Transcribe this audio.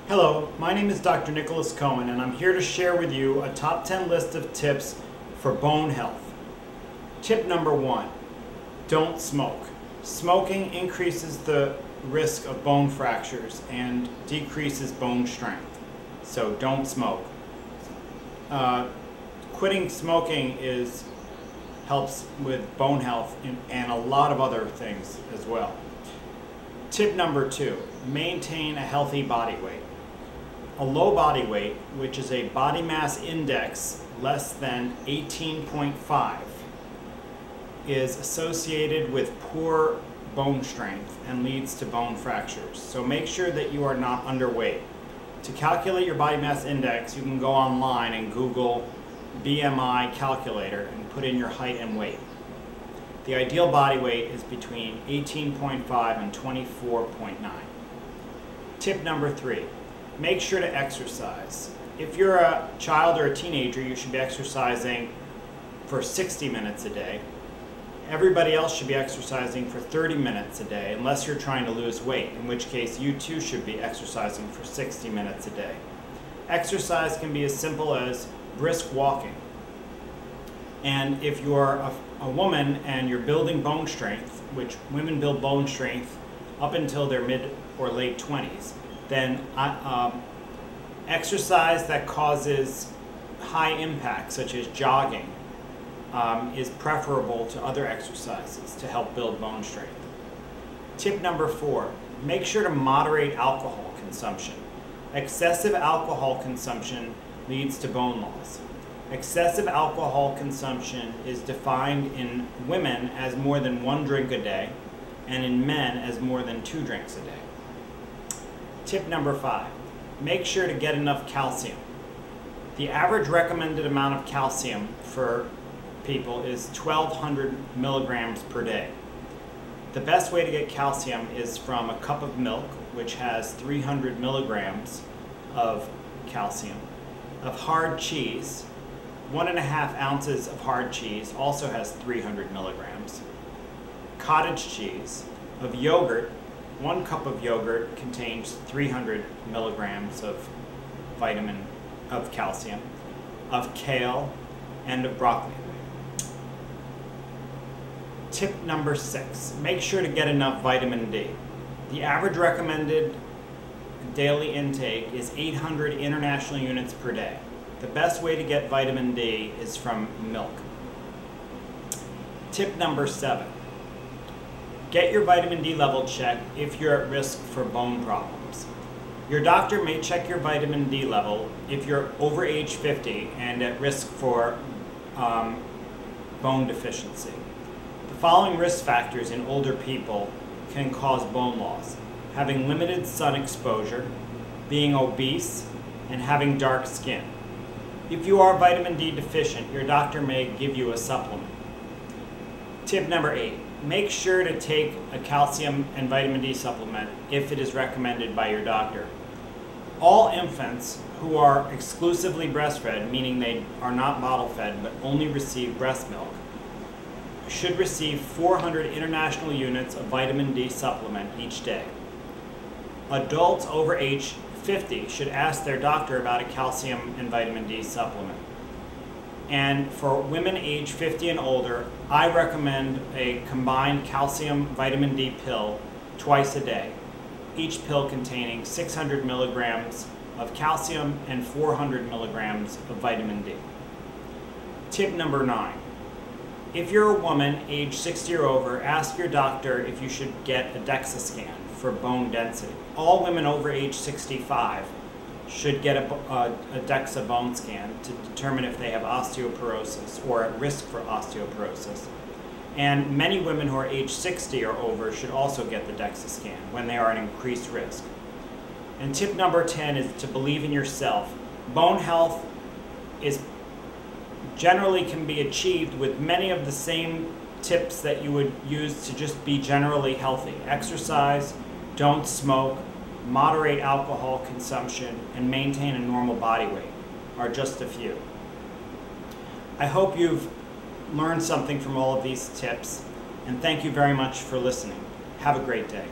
Hello, my name is Dr. Nicholas Cohen, and I'm here to share with you a top 10 list of tips for bone health. Tip number 1, don't smoke. Smoking increases the risk of bone fractures and decreases bone strength, so don't smoke. Quitting smoking helps with bone health and a lot of other things as well. Tip number 2, maintain a healthy body weight. A low body weight, which is a body mass index less than 18.5, is associated with poor bone strength and leads to bone fractures. So make sure that you are not underweight. To calculate your body mass index, you can go online and Google BMI calculator and put in your height and weight. The ideal body weight is between 18.5 and 24.9. Tip number 3, make sure to exercise. If you're a child or a teenager, you should be exercising for 60 minutes a day. Everybody else should be exercising for 30 minutes a day, unless you're trying to lose weight, in which case you too should be exercising for 60 minutes a day. Exercise can be as simple as brisk walking. And if you're a woman and you're building bone strength, which women build bone strength up until their mid or late 20s, then exercise that causes high impact, such as jogging, is preferable to other exercises to help build bone strength. Tip number 4, make sure to moderate alcohol consumption. Excessive alcohol consumption leads to bone loss. Excessive alcohol consumption is defined in women as more than 1 drink a day, and in men as more than 2 drinks a day. Tip number 5, make sure to get enough calcium. The average recommended amount of calcium for people is 1,200 milligrams per day. The best way to get calcium is from a cup of milk, which has 300 milligrams of calcium, of hard cheese. 1.5 ounces of hard cheese also has 300 milligrams. Cottage cheese, of yogurt. 1 cup of yogurt contains 300 milligrams of calcium, of kale, and of broccoli. Tip number 6, make sure to get enough vitamin D. The average recommended daily intake is 800 international units per day. The best way to get vitamin D is from milk. Tip number 7, get your vitamin D level checked if you're at risk for bone problems. Your doctor may check your vitamin D level if you're over age 50 and at risk for bone deficiency. The following risk factors in older people can cause bone loss: having limited sun exposure, being obese, and having dark skin. If you are vitamin D deficient, your doctor may give you a supplement. Tip number 8, make sure to take a calcium and vitamin D supplement if it is recommended by your doctor. All infants who are exclusively breastfed, meaning they are not bottle fed but only receive breast milk, should receive 400 international units of vitamin D supplement each day. Adults over age 50 should ask their doctor about a calcium and vitamin D supplement. And for women age 50 and older, I recommend a combined calcium vitamin D pill twice a day, each pill containing 600 milligrams of calcium and 400 milligrams of vitamin D. Tip number 9, if you're a woman age 60 or over, ask your doctor if you should get a Dexa scan for bone density. All women over age 65 should get a Dexa bone scan to determine if they have osteoporosis or at risk for osteoporosis. And many women who are age 60 or over should also get the Dexa scan when they are at increased risk. And tip number 10 is to believe in yourself. Bone health generally can be achieved with many of the same tips that you would use to just be generally healthy. Exercise, don't smoke, moderate alcohol consumption, and maintain a normal body weight are just a few. I hope you've learned something from all of these tips, and thank you very much for listening. Have a great day.